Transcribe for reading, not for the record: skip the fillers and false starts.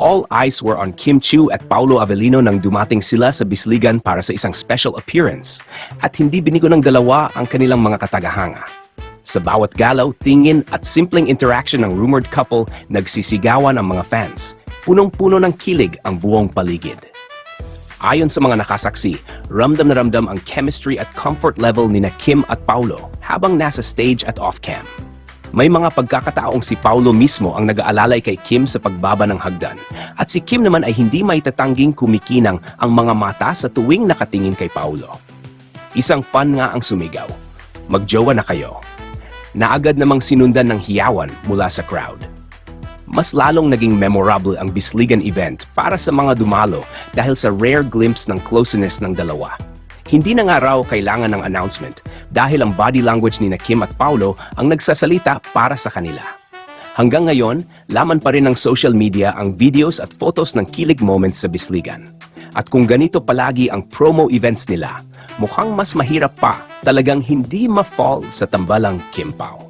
all eyes were on Kim Chiu at Paolo Avellino nang dumating sila sa Bisligan para sa isang special appearance at hindi binigo ng dalawa ang kanilang mga katagahanga. Sa bawat galaw, tingin at simpleng interaction ng rumored couple, nagsisigawan ang mga fans. Punong-puno ng kilig ang buong paligid. Ayon sa mga nakasaksi, ramdam na ramdam ang chemistry at comfort level ni Kim at Paolo habang nasa stage at off-cam. May mga pagkakataong si Paolo mismo ang nag-aalalay kay Kim sa pagbaba ng hagdan at si Kim naman ay hindi maitatangging kumikinang ang mga mata sa tuwing nakatingin kay Paolo. Isang fan nga ang sumigaw, "Magjowa na kayo." Naagad namang sinundan ng hiyawan mula sa crowd. Mas lalong naging memorable ang Bisligan event para sa mga dumalo dahil sa rare glimpse ng closeness ng dalawa. Hindi na nga raw kailangan ng announcement dahil ang body language ni Kim at Paolo ang nagsasalita para sa kanila. Hanggang ngayon, laman pa rin ng social media ang videos at photos ng kilig moments sa Bisligan. At kung ganito palagi ang promo events nila, mukhang mas mahirap pa talagang hindi ma-fall sa tambalang Kim Pao.